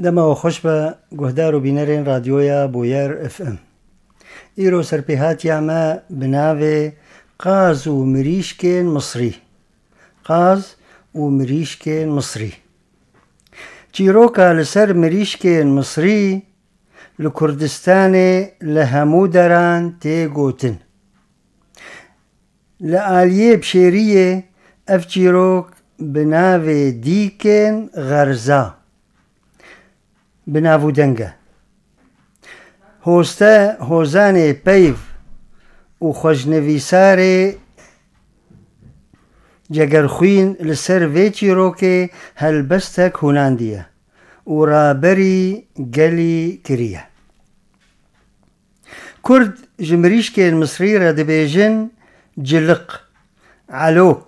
دما وخوش بە گوهدار و بینەرێن رادیۆیە بۆیەر FM. ئیرۆ سەرپێهاتیامە بناوێ قاز و مریشکێن مصری. قاز و مریشکێن مصری. چیرۆکە لەسەر مریشکێن مصری لە کوردستانێ لە هەموو دەران تێگوتن. لە ئالیێ بشێریێ ئەف چیرۆک بناوێ دیکێن غەرزا. بناو دەنگە. هۆستە هۆزانێ پەیڤ و خۆشنەویسارێ جەگەرخوین لەسەر vê çîrokê helbestek hûnandiye û raberî gelî kiriye. Kurd ji mirîşkên Misrî re dibêjin ciliq, elok.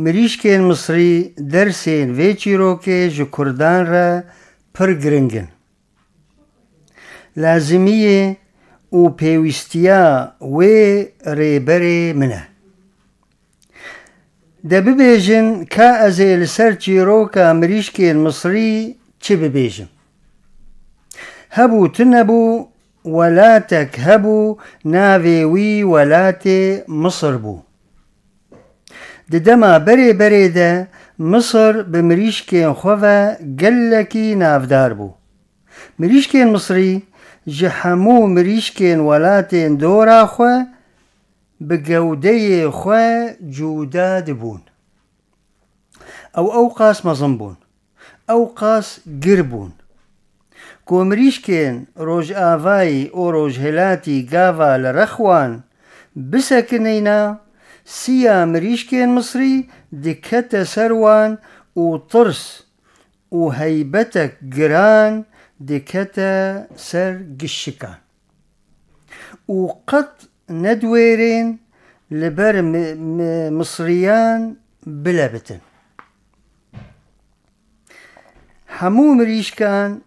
Mirîşkên Misrî dersên vê çîrokê ji Kurdan re pir giring in. Lazimiyê û pêwîstiya wê rêberê min e. De bibêjin ka ez ê li ser çîroka mirîşkên Misrî çi bibêjim. Hebû tu nebû welatek hebû navê wî welatê Misr bû. Di dema berê de Misr bi mirîşkên xwe ve gelekî navdar bû. Mirîşkên Misrî ji hemû mirîşkên welatên dora xwe bi gewdeyê xwe cuda dibûn. Ew qas mezin bûn. Ew qas gir bûn. Ku mirîşkên Rojavayî û Rojhilatî gava li rexwan bisekinîna, siya mirîşkên Misrî dikete ser wan û tirs û heybetek giran dikete ser gişikan. û qet nedwêrên li ber Misriyan bile bitin. Hemû mirîşkan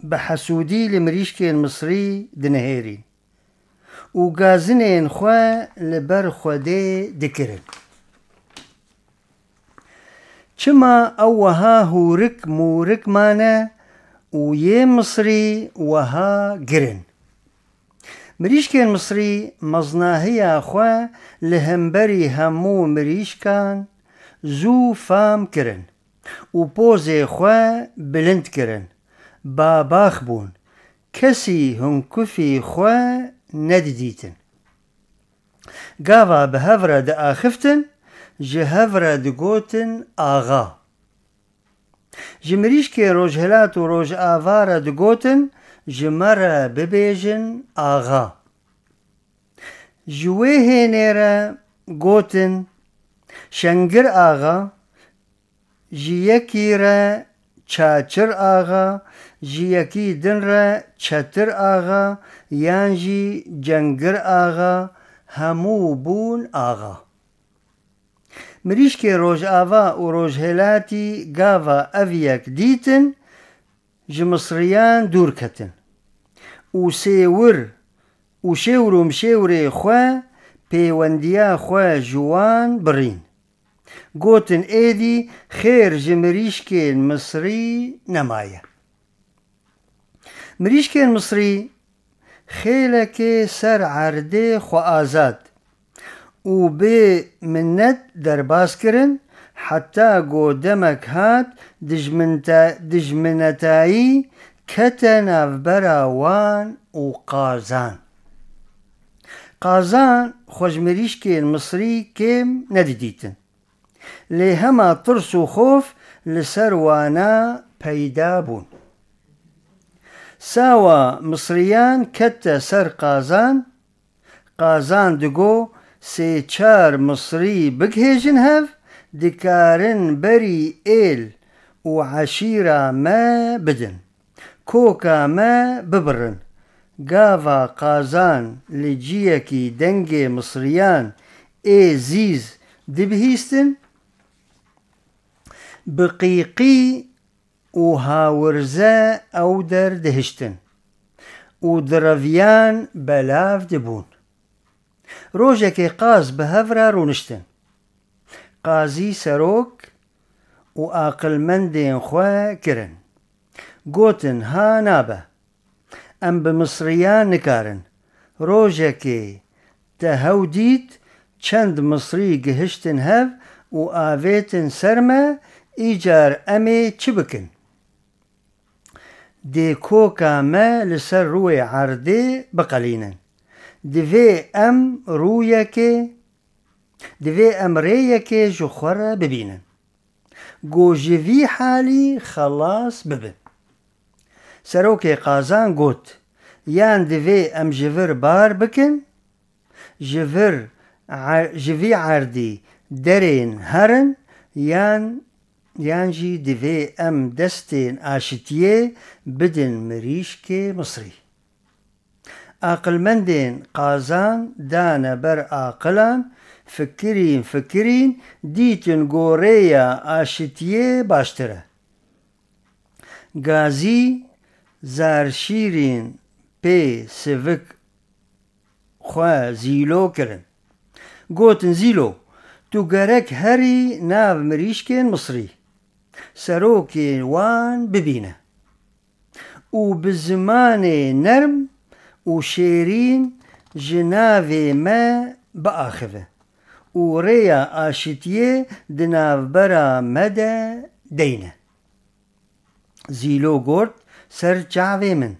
bi hesûdî li mirîşkên Misrî dinihêrîn û gazinên xwe li ber Xwedê dikirin. Çima ew wiha hûrik mûrik mane û yê Misrî wiha girin. Mirîşkên Misrî meznahiya xwe li hemberî hemû mirîşkan zû fam kirin û pozê xwe bilind kirin. Babax bûn. Kesî hinkufî xwe nedidîtin. Gava bi hev re diaxiftin, ji hev re digotin axa. Ji mirîşkên Rojhilat û Rojava re digotin ji me re bibêjin axa. Ji wê hênê re gotin Şengir axa, ji yekî re Çaçir axa, ji yekî din re Çetir axa yan jî Cengir axa hemû bûn axa. Mirîşkê Rojava û Rojhilatî gava ev yek dîtin, ji Misriyan dûr ketin û sêwir û şêwr û mişêwrê xwe pêwendiya xwe ji wan birîn. Gotin êdî xêr ji mirîşkên Misrî nemaye. Mirîşkên Misrî xêlekê ser erdê xweazad û bê minnet derbas kirin, heta got demek hat dijminetayî kete navbera wan û qazan. Qazan xwe ji mirîşkên Misrî kêm nedidîtin. Lê hema tirs û xof li ser wana peyda bûn. Sawa Misriyan kete ser qazan, qazan digo sê çar Misrî bighêjin hev, dikarin berî êl û eşîra me bidin. Koka me bibirin. Gava qazan li ciyekî dengê Misriyan ê zîz dibihîstin, bi qîqî û hawirze ew derdihiştin û di reviyan belav dibûn. Rojekê qaz bi hev re rûniştin. Qazî serok û aqilmendên xwe kirin. گوتن ها نابه ام بمصریان نکارن روژکی تهو دیت چند مصری گهشتن هف و آویتن سرمه ایجار امی چی بکن دی کوکا ما لسر روی عرده بقلینن دوی ام ریکی جخور ببینن گو جوی حالی خلاص ببن سروکی قازان گوت یان دوی ام جور بار بکن جوی عردی درین هرن یانجی دوی ام دستین آشتیه بدن مریشک مصری عقل مندین قازان دان بر عاقلان فکرین دیتن گوریا آشتیه باشتره گازی زارشیرین پی سوک خواه زیلو کرن گوتن زیلو تو گرک هری ناو مریشکین مصری سروکین وان ببینه و بزمان نرم و شیرین جناوی ما بآخوه و ریا آشتیه دناو برا مده دینه زیلو گرد سر جعوی من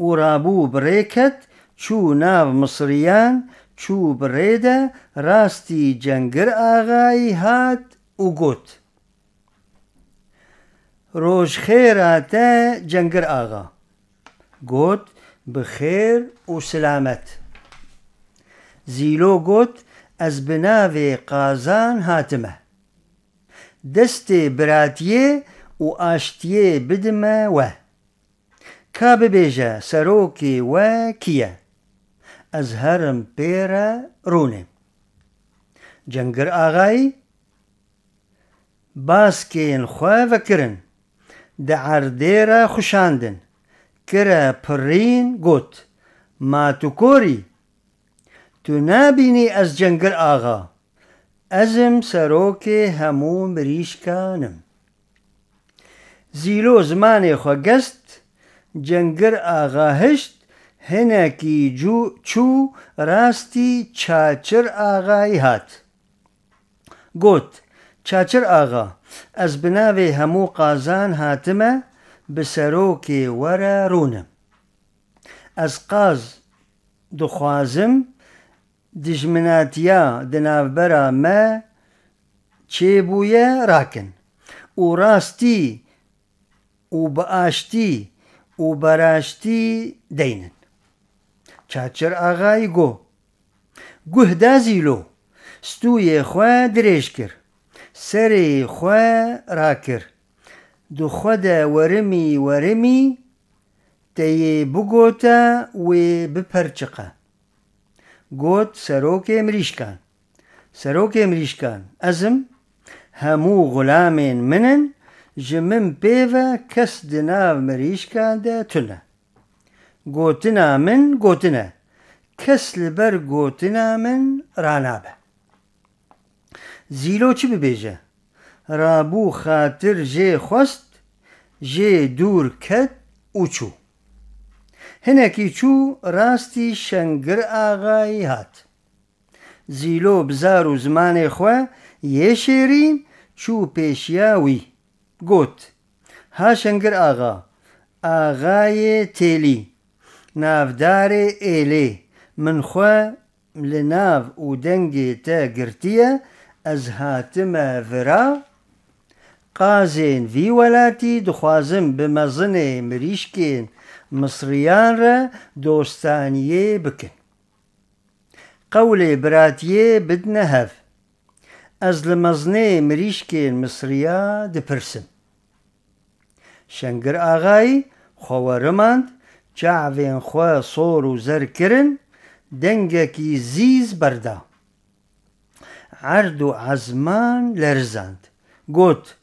و رابو بریکت چو ناو مصریان چو بریده راستی جنگر آغای هات و گوت روش خیراتا جنگر آغا گوت بخیر و سلامت زیلو گوت از بناوی قازان هاتمه دست براتیه و آشتیه بدمه و کا ببیجه سروکی و کیه از هرم پیره رونه جنگر آغای باسکین خواه وکرن ده عردیره خوشاندن کره پرین گوت ما تو کوری تو نابینی از جنگر آغا ازم سروکی همو مریشکانم زیلو زمانی خوا گست جنگر آغا هشت هنکی چو راستی چاچر آغای هات گوت چاچر آغا از بناوی همو قازان هاتمه بسروکی ورا رونم از قاز دخوازم دجمناتیا دنافبرا ما چه بویا راکن و راستی و باشتی و براشتی دینن چاچر آغای گوه دا زیلو ستوی خواه دریش کر سری خواه را کر دو خود ورمی تی بگوتا و بپرچقه گوت سروک مریشکان ازم همو غلامین منن جمم پیوه کس دناو مریشکان ده تنه گوتنا کس لبر گوتنا من رانابه زیلو چی ببیجه رابو خاطر جه خواست جه دور کد و چو هنکی چو راستی شنگر آغای هات زیلو بزار و زمان خواه یه شیرین چو پیشیاوی گوت ها شنگر آغای تیلی نافدار ایلی من خواه لناف و دنگی تا گرتیه از هاتم ورا قازین وی ولاتی دخوازم بمزن مریشکین مصریان را دوستانیه بکن قول براتیه بدنه هف از لمزنه مریشکین مصریا دپرسم شنگر آغای خوارماند چعوین خواه صور و زر کرن دنگکی زیز بردا عرض و عزمان لرزاند گوت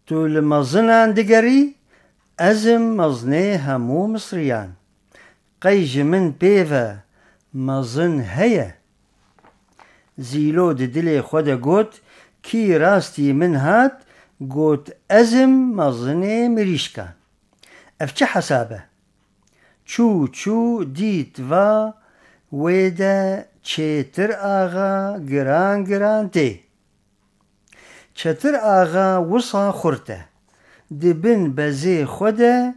تو لمزنان دگری ازم مزنه همو مصریان قیج من پیوه مزن هیه زیلو دل خود گوت کی راستی من هات گوت ازم مزنه مریشکان اف چه حسابه چو دیت و ویده چیتر آغا گران تی چتر آغا وصا خورته دبن بزی خوده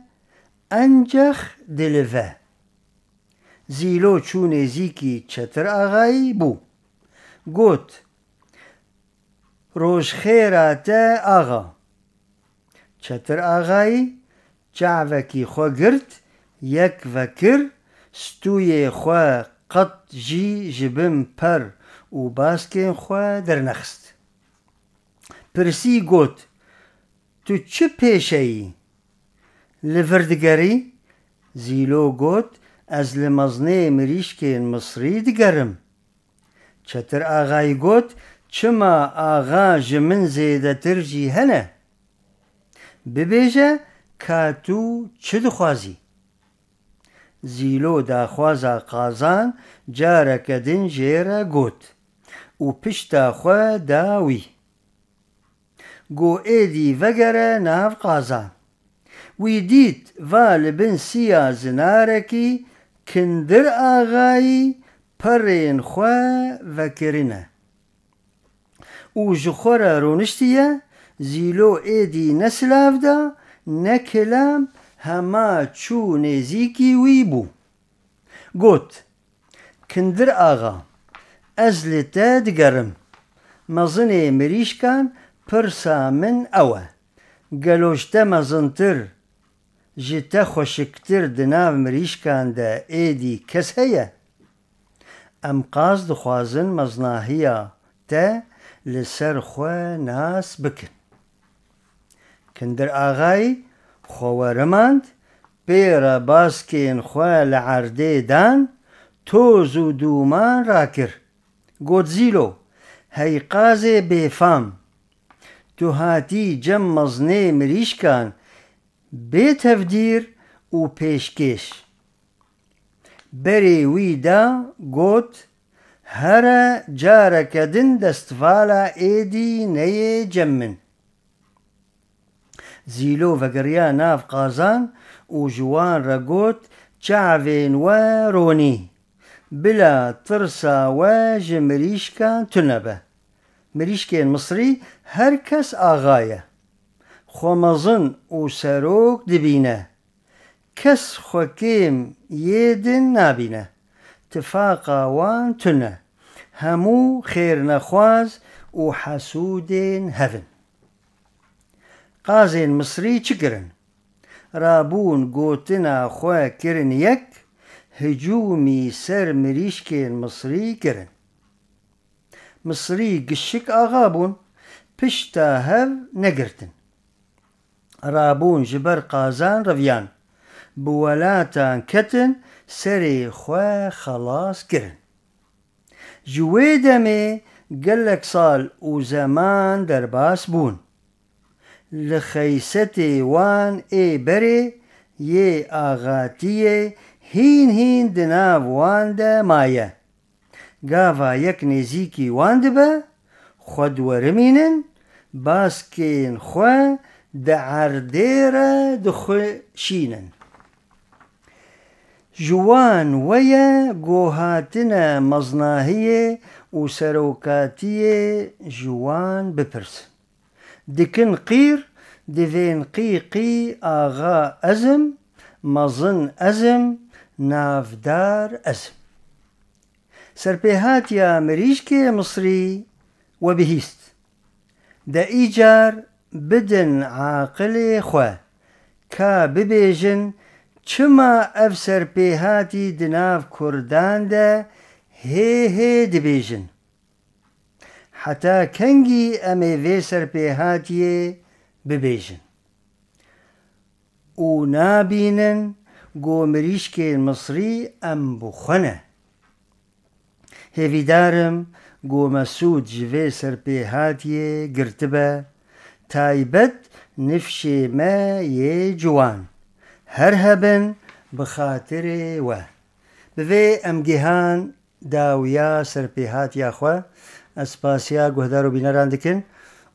انجخ دلوه زیلو چو نزیکی چتر آغایی بو گوت روش خیرات آغا چتر آغایی جعوکی خو گرد یک وکر ستوی خو قط جبم پر و باسکن خو درنخست پرسی گوت تو چه پیشهی؟ لفردگری؟ زیلو گوت از لمزنه مریشکن مصری دگرم چتر آغای گوت چما آغا جمن زیده ترجی هنه ببیجه که تو چه دخوازی؟ زیلو داخوازا قازان جارک دن جیره گوت و پشتا خو داوی گو ایدی وگره ناف قازان وی دیت والبن سیا زنارکی کندر آغایی پرین خو وکرینه او جخورا رونشتیه زیلو ایدی نسلاف دا نکلام هما چو نزیکی وی بو گوت کندر آغا از لتا دگرم مزن مریشکان پرسا من اوه گلوشتا مزنتر جتا خوشکتر دناو مریشکان دا ایدی کس هیا ام قاز دخوازن مزناهیا تا لسر خو ناس بکن کندر آغای خوارماند پیرا باسکین خو لعرده دان توز و دومان راکر گوت زیلو هی قازه بفام تو هاتی جم مزنه مریشکان بی تفدیر و پیشکش بری وی دا گوت هر جارکدن دستفالا ایدی نی جمن زیلو وگریا ناف قازان و جوان را گوت چعوین و رونی بلا ترسا و جمریشکان تنبه مریشکین مصری هر کس آغایه خومزن و سروک دبینه کس خوکیم یدن نابینه تفاقا وان تنه همو خیر نخواز و حسودین هفن قازین مصری چکرن رابون گوتنا خواه کرن یک هجومی سر مریشکین مصری کرن مصری گشک آغابون پشتا هف نگرتن رابون جبر قازان رویان بولاتان کتن سری خواه خلاص کرن جوی دمه گلک سال و زمان در باس بون لخیستی وان ای بره یه آغاتیه هین دناو وان ده مایه گاوا یک نزیکی وان ده با خود ورمینن باسکین خواه ده عردیر دخشینن جوان ویا گوهاتنا مزناهیه و سروکاتیه جوان بپرسن دکن قیر دوین قی آغا ازم مزن ازم نافدار ازم سرپیهات یا مریشک مصری و بهیست دا ایجار بدن عاقل خواه که ببیجن چما اف سرپیهاتی دناف کردان دا هی دبیجن حتی کنگی امی وی سرپیهاتی ببیجن او نابینن گو مریشک مصری ام بخونه هیویدارم گو مسود جوی سرپیهاتی گرتبه تایبت نفشی ما یه جوان هر هبن بخاطر و بوی امگیهان داویا سرپیهات یا خواه اسپاسیا گهدارو بینران دکن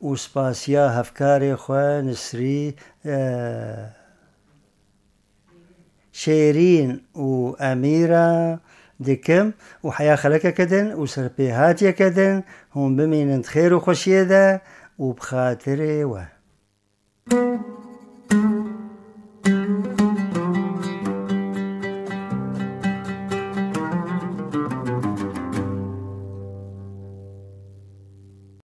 و سپاسیا هفکار خواه نسری شيرين وأميرة دكم وحياة خلقة كدن وسربيهات كدن هم بمين خير وخشيدة وبخاطر و